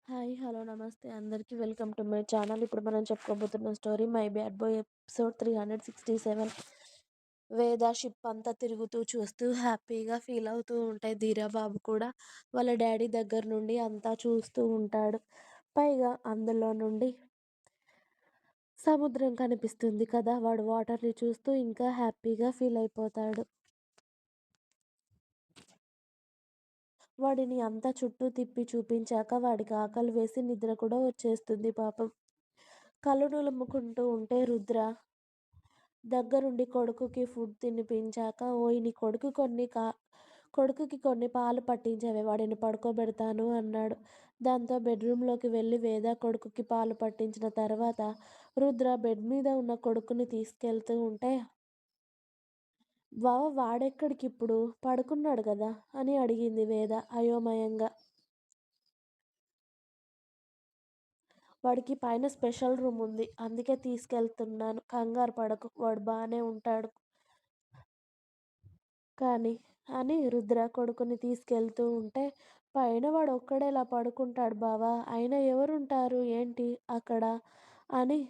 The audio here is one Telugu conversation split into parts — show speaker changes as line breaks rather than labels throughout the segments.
హాయ్. హలో. నమస్తే అందరికీ. Welcome to my channel. ఇప్పుడు మనం చెప్పుకోబోతున్న story 'my bad boy' episode 367. Veda ship అంతా తిరుగుతూ చూస్తూ హ్యాపీగా ఫీల్ అవుతూ ఉంటాయి. ధీరాబాబు కూడా వాళ్ళ డాడీ దగ్గర నుండి అంతా చూస్తూ ఉంటాడు. పైగా అందులో నుండి సముద్రం కనిపిస్తుంది కదా, వాడు వాటర్ని చూస్తూ ఇంకా హ్యాపీగా ఫీల్ అయిపోతాడు. వాడిని అంతా చుట్టూ తిప్పి చూపించాక వాడికి ఆకలి వేసి నిద్ర కూడా వచ్చేస్తుంది పాపం. కళ్ళు నులుముకుంటూ ఉంటే రుద్ర దగ్గరుండి కొడుకుకి ఫుడ్ తినిపించాక, ఓయ్ నీ కొడుకుకి కొన్ని పాలు పట్టించవే, వాడిని పడుకోబెడతాను అన్నాడు. దాంతో బెడ్రూమ్లోకి వెళ్ళి వేద కొడుకుకి పాలు పట్టించిన తర్వాత రుద్ర బెడ్ మీద ఉన్న కొడుకుని తీసుకెళ్తూ ఉంటే, బావ వాడెక్కడికిప్పుడు, పడుకున్నాడు కదా అని అడిగింది వేద అయోమయంగా. వాడికి పైన స్పెషల్ రూమ్ ఉంది, అందుకే తీసుకెళ్తున్నాను, కంగారు పడకు, వాడు బాగానే ఉంటాడు కానీ అని రుద్ర కొడుకుని తీసుకెళ్తూ ఉంటే, పైన వాడు ఒక్కడేలా పడుకుంటాడు బావా, అయినా ఎవరుంటారు ఏంటి అక్కడ అని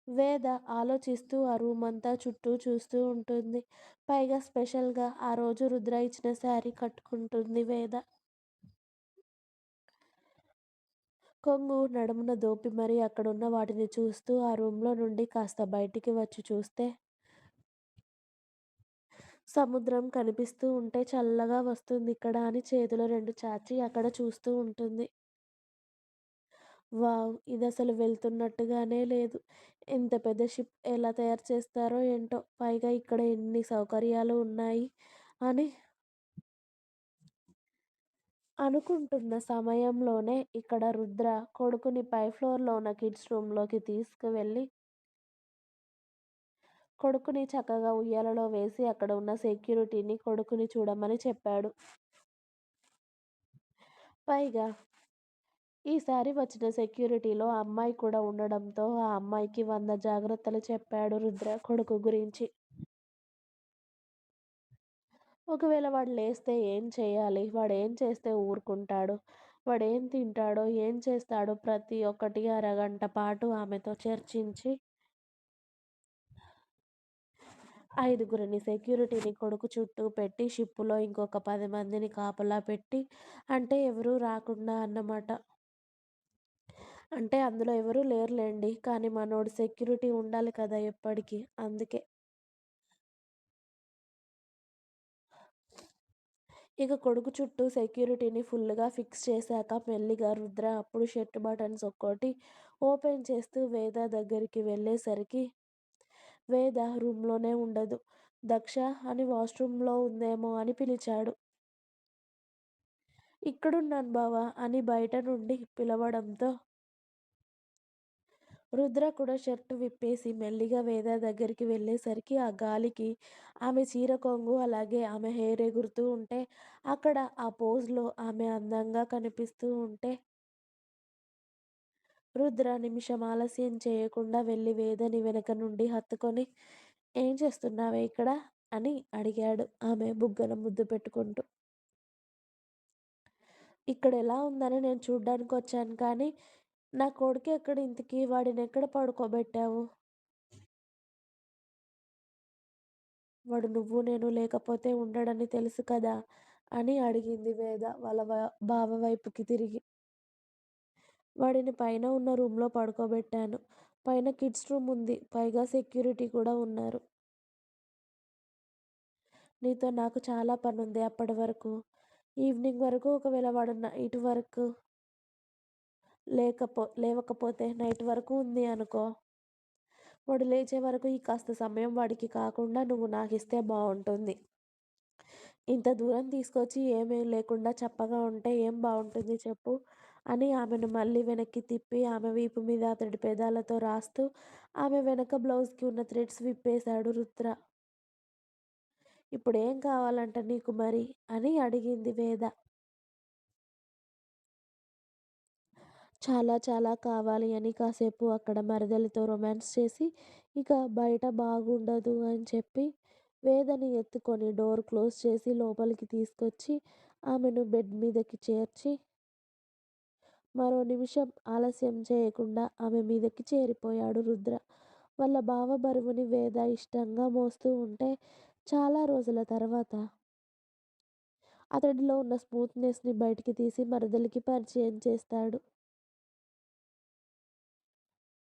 వేద ఆలోచిస్తూ ఆ రూమ్ అంతా చుట్టూ చూస్తూ ఉంటుంది. పైగా స్పెషల్గా ఆ రోజు రుద్ర ఇచ్చిన శారీ కట్టుకుంటుంది వేద. కొంగు నడుమున దోపి మరీ అక్కడున్న వాటిని చూస్తూ ఆ రూమ్లో నుండి కాస్త బయటికి వచ్చి చూస్తే సముద్రం కనిపిస్తూ ఉంటే చల్లగా వస్తుంది ఇక్కడ అని చేతులు రెండు చాచి అక్కడ చూస్తూ ఉంటుంది. వావ్, ఇది అసలు వెళ్తున్నట్టుగానే లేదు. ఇంత పెద్ద షిప్ ఎలా తయారు చేస్తారో ఏంటో, పైగా ఇక్కడ ఎన్ని సౌకర్యాలు ఉన్నాయి అని అనుకుంటున్న సమయంలోనే ఇక్కడ రుద్ర కొడుకుని పై ఫ్లోర్లో ఉన్న కిడ్స్ రూమ్లోకి తీసుకువెళ్ళి కొడుకుని చక్కగా ఉయ్యాలలో వేసి అక్కడ ఉన్న సెక్యూరిటీని కొడుకుని చూడమని చెప్పాడు. పైగా ఈసారి వచ్చిన సెక్యూరిటీలో అమ్మాయి కూడా ఉండడంతో ఆ అమ్మాయికి 100 జాగ్రత్తలు చెప్పాడు రుద్ర కొడుకు గురించి. ఒకవేళ వాడు లేస్తే ఏం చేయాలి, వాడు ఏం చేస్తే ఊరుకుంటాడు, వాడు ఏం తింటాడో ఏం చేస్తాడో ప్రతి ఒక్కటి అరగంట పాటు ఆమెతో చర్చించి 5గురిని సెక్యూరిటీని కొడుకు చుట్టూ పెట్టి షిప్పులో ఇంకొక 10 మందిని కాపలా పెట్టి, అంటే ఎవరూ రాకుండా అన్నమాట. అంటే అందులో ఎవరూ లేరులేండి, కానీ మనోడు సెక్యూరిటీ ఉండాలి కదా ఎప్పటికీ, అందుకే. ఇక కొడుకు చుట్టూ సెక్యూరిటీని ఫుల్గా ఫిక్స్ చేశాక మెల్లిగా రుద్ర అప్పుడు షర్ట్ బటన్స్ ఒక్కోటి ఓపెన్ చేస్తూ వేద దగ్గరికి వెళ్ళేసరికి వేద రూమ్లోనే ఉండదు. దక్ష అని వాష్రూమ్లో ఉందేమో అని పిలిచాడు. ఇక్కడున్నాను బావా అని బయట నుండి పిలవడంతో రుద్ర కూడా షర్టు విప్పేసి మెల్లిగా వేద దగ్గరికి వెళ్ళేసరికి ఆ గాలికి ఆమె చీర కొంగు అలాగే ఆమె హెయిర్ ఎగురుతూ ఉంటే, అక్కడ ఆ పోజ్లో ఆమె అందంగా కనిపిస్తూ ఉంటే రుద్ర నిమిషం ఆలస్యం చేయకుండా వెళ్ళి వేదని వెనక నుండి హత్తుకొని, ఏం చేస్తున్నావే ఇక్కడ అని అడిగాడు ఆమె బుగ్గన ముద్దు పెట్టుకుంటూ. ఇక్కడ ఎలా ఉందని నేను చూడ్డానికి వచ్చాను కానీ, నా కొడుకు ఎక్కడ ఇంతకీ, వాడిని ఎక్కడ పడుకోబెట్టావు? వాడు నువ్వు నేను లేకపోతే ఉండడని తెలుసు కదా అని అడిగింది వేద వాళ్ళ బావ వైపుకి తిరిగి. వాడిని పైన ఉన్న రూమ్లో పడుకోబెట్టాను. పైన కిడ్స్ రూమ్ ఉంది, పైగా సెక్యూరిటీ కూడా ఉన్నారు. నీతో నాకు చాలా పనుంది అప్పటి వరకు. ఈవినింగ్ వరకు, ఒకవేళ వాడు నైట్ వరకు లేవకపోతే నైట్ వరకు ఉంది అనుకో. వాడు లేచే వరకు ఈ కాస్త సమయం వాడికి కాకుండా నువ్వు నాకిస్తే బాగుంటుంది. ఇంత దూరం తీసుకొచ్చి ఏమీ లేకుండా చప్పగా ఉంటే ఏం బాగుంటుంది చెప్పు అని ఆమెను మళ్ళీ వెనక్కి తిప్పి ఆమె వీపు మీద అతడి పెదాలతో రాస్తూ ఆమె వెనక బ్లౌజ్కి ఉన్న థ్రెడ్స్ విప్పేశాడు రుద్ర. ఇప్పుడేం కావాలంట నీకు మరి అని అడిగింది వేద. చాలా చాలా కావాలి అని కాసేపు అక్కడ మరదలితో రొమాన్స్ చేసి ఇక బయట బాగుండదు అని చెప్పి వేదని ఎత్తుకొని డోర్ క్లోజ్ చేసి లోపలికి తీసుకొచ్చి ఆమెను బెడ్ మీదకి చేర్చి మరో నిమిషం ఆలస్యం చేయకుండా ఆమె మీదకి చేరిపోయాడు రుద్ర. వాళ్ళ బావ బరువుని వేద ఇష్టంగా మోస్తూ ఉంటే చాలా రోజుల తర్వాత అతడిలో ఉన్న స్మూత్‌నెస్‌ని బయటికి తీసి మరదలికి పరిచయం చేస్తాడు.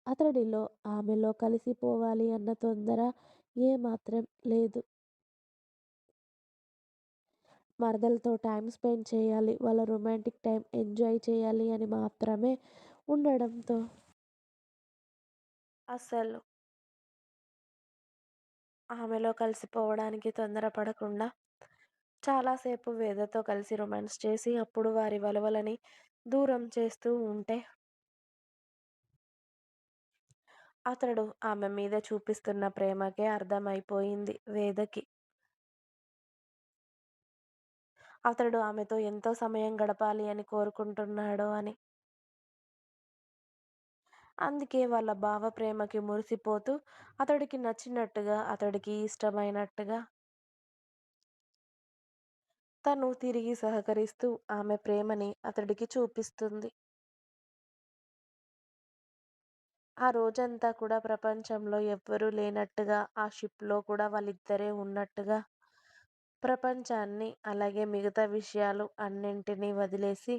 అతడిలో ఆమెలో కలిసిపోవాలి అన్న తొందర ఏమాత్రం లేదు. మరదలతో టైమ్ స్పెండ్ చేయాలి, వాళ్ళ రొమాంటిక్ టైం ఎంజాయ్ చేయాలి అని మాత్రమే ఉండడంతో అస్సలు ఆమెలో కలిసిపోవడానికి తొందరపడకుండా చాలాసేపు వేదతో కలిసి రొమాన్స్ చేసి అప్పుడు వారి వలవలని దూరం చేస్తూ ఉంటే అతడు ఆమె మీద చూపిస్తున్న ప్రేమకే అర్థమైపోయింది వేదకి. అతడు ఆమెతో ఎంతో సమయం గడపాలి అని కోరుకుంటున్నాడు అని. అందుకే వాళ్ళ బావ ప్రేమకి మురిసిపోతూ అతడికి నచ్చినట్టుగా, అతడికి ఇష్టమైనట్టుగా తను తిరిగి సహకరిస్తూ ఆమె ప్రేమని అతడికి చూపిస్తుంది. ఆ రోజంతా కూడా ప్రపంచంలో ఎవ్వరూ లేనట్టుగా, ఆ షిప్‌లో కూడా వాళ్ళిద్దరే ఉన్నట్టుగా, ప్రపంచాన్ని అలాగే మిగతా విషయాలు అన్నింటినీ వదిలేసి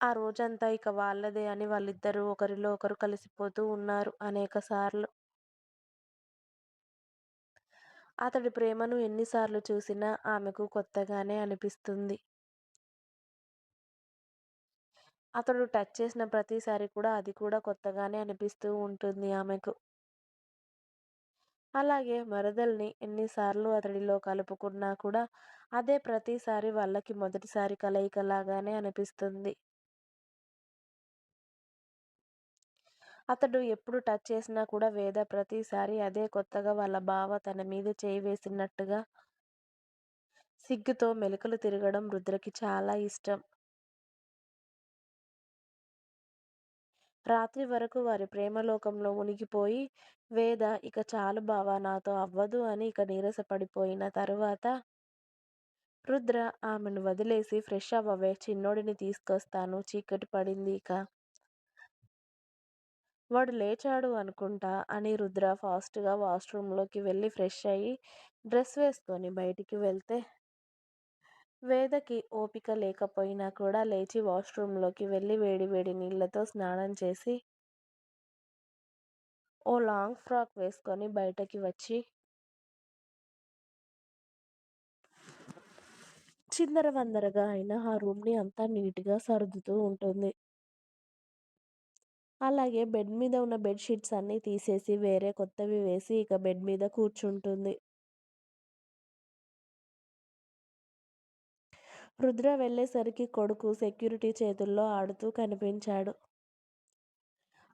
ఆ రోజంతా ఇక వాళ్ళదే అని వాళ్ళిద్దరూ ఒకరిలో ఒకరు కలిసిపోతూ ఉన్నారు అనేక సార్లు. అతడి ప్రేమను ఎన్నిసార్లు చూసినా ఆమెకు కొత్తగానే అనిపిస్తుంది. అతడు టచ్ చేసిన ప్రతిసారి కూడా అది కూడా కొత్తగానే అనిపిస్తూ ఉంటుంది ఆమెకు. అలాగే మరదల్ని ఎన్నిసార్లు అతడిలో కలుపుకున్నా కూడా అదే ప్రతిసారి వాళ్ళకి మొదటిసారి కలయికలాగానే అనిపిస్తుంది. అతడు ఎప్పుడు టచ్ చేసినా కూడా వేద ప్రతిసారి అదే కొత్తగా వాళ్ళ బావ తన మీద చేయి వేసినట్టుగా సిగ్గుతో మెలికలు తిరగడం రుద్రకి చాలా ఇష్టం. రాత్రి వరకు వారి ప్రేమలోకంలో మునిగిపోయి వేద ఇక చాలు బావ నాతో అవ్వదు అని ఇక నీరసపడిపోయిన తరువాత రుద్ర ఆమెను వదిలేసి ఫ్రెష్ అవ్వవే చిన్నోడిని తీసుకొస్తాను చీకటి పడింది ఇక. వాడు లేచాడు అనుకుంటా అని రుద్ర ఫాస్ట్‌గా వాష్‌రూమ్‌లోకి వెళ్ళి ఫ్రెష్ అయ్యి డ్రెస్ వేసుకొని బయటికి వెళ్తే వేదకి ఓపిక లేకపోయినా కూడా లేచి వాష్‌రూమ్‌లోకి వెళ్ళి వేడి వేడి నీళ్ళతో స్నానం చేసి ఓ లాంగ్ ఫ్రాక్ వేసుకొని బయటకి వచ్చి చిందరవందరగా అయిన ఆ రూమ్‌ని అంతా నీట్‌గా సర్దుతూ ఉంటుంది. అలాగే బెడ్ మీద ఉన్న బెడ్ షీట్స్ అన్నీ తీసేసి వేరే కొత్తవి వేసి ఇక బెడ్ మీద కూర్చుంటుంది. రుద్ర వెళ్ళేసరికి కొడుకు సెక్యూరిటీ చేతుల్లో ఆడుతూ కనిపించాడు.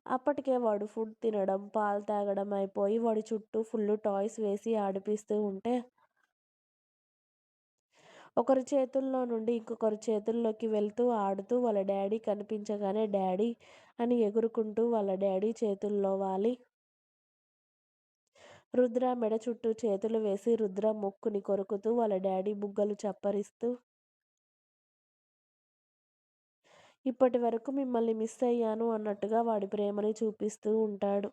అప్పటికే వాడు ఫుడ్ తినడం, పాలు తాగడం అయిపోయి వాడి చుట్టూ ఫుల్లు టాయ్స్ వేసి ఆడిపిస్తూ ఉంటే ఒకరి చేతుల్లో నుండి ఇంకొకరి చేతుల్లోకి వెళ్తూ ఆడుతూ వాళ్ళ డాడీ కనిపించగానే డాడీ అని ఎగురుకుంటూ వాళ్ళ డాడీ చేతుల్లో వాలి రుద్ర మెడ చుట్టూ చేతులు వేసి రుద్ర ముక్కుని కొరుకుతూ వాళ్ళ డాడీ బుగ్గలు చప్పరిస్తూ ఇప్పటి వరకు మిమ్మల్ని మిస్ అయ్యాను అన్నట్టుగా వాడి ప్రేమని చూపిస్తూ ఉంటాడు.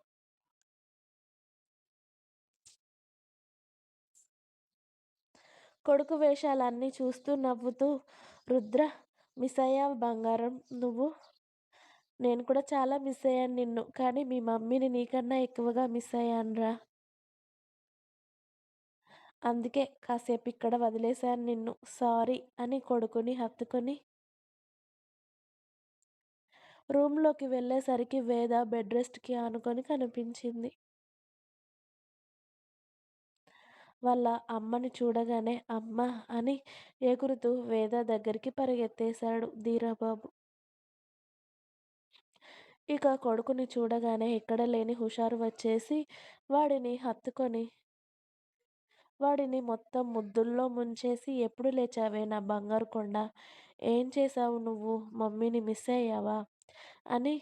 కొడుకు వేషాలన్నీ చూస్తూ నవ్వుతూ రుద్ర మిస్ అయ్యావు బంగారం నువ్వు. నేను కూడా చాలా మిస్ అయ్యాను నిన్ను. కానీ మీ మమ్మీని నీకన్నా ఎక్కువగా మిస్ అయ్యానురా. అందుకే కాసేపు ఇక్కడ వదిలేశాను నిన్ను. సారీ అని కొడుకుని హత్తుకొని రూమ్‌లోకి వెళ్ళేసరికి వేద బెడ్ రెస్ట్‌కి ఆనుకొని కనిపించింది. వాళ్ళ అమ్మని చూడగానే అమ్మ అని ఎగురుతూ వేద దగ్గరికి పరిగెత్తేశాడు ధీరబాబు. ఇక కొడుకుని చూడగానే ఎక్కడ లేని హుషారు వచ్చేసి వాడిని హత్తుకొని వాడిని మొత్తం ముద్దుల్లో ముంచేసి ఎప్పుడు లేచావే నా బంగారు కొండ, ఏం చేశావు నువ్వు, మమ్మీని మిస్ అయ్యావా అని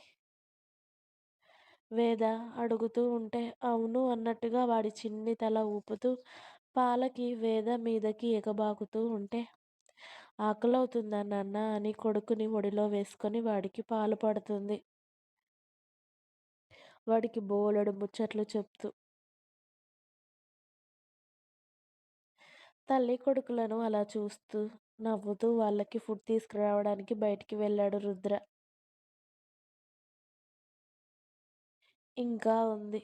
వేద అడుగుతూ ఉంటే అవును అన్నట్టుగా వాడి చిన్ని తల ఊపుతూ పాలకి వేద మీదకి ఎగబాకుతూ ఉంటే ఆకలవుతుందా నాన్న అని కొడుకుని ఒడిలో వేసుకొని వాడికి పాలు పడుతుంది. వాడికి బోలెడు ముచ్చట్లు చెప్తూ. తల్లి కొడుకులను అలా చూస్తూ, నవ్వుతూ వాళ్ళకి ఫుడ్ తీసుకురావడానికి బయటికి వెళ్ళాడు రుద్ర. ఇంకా ఉంది.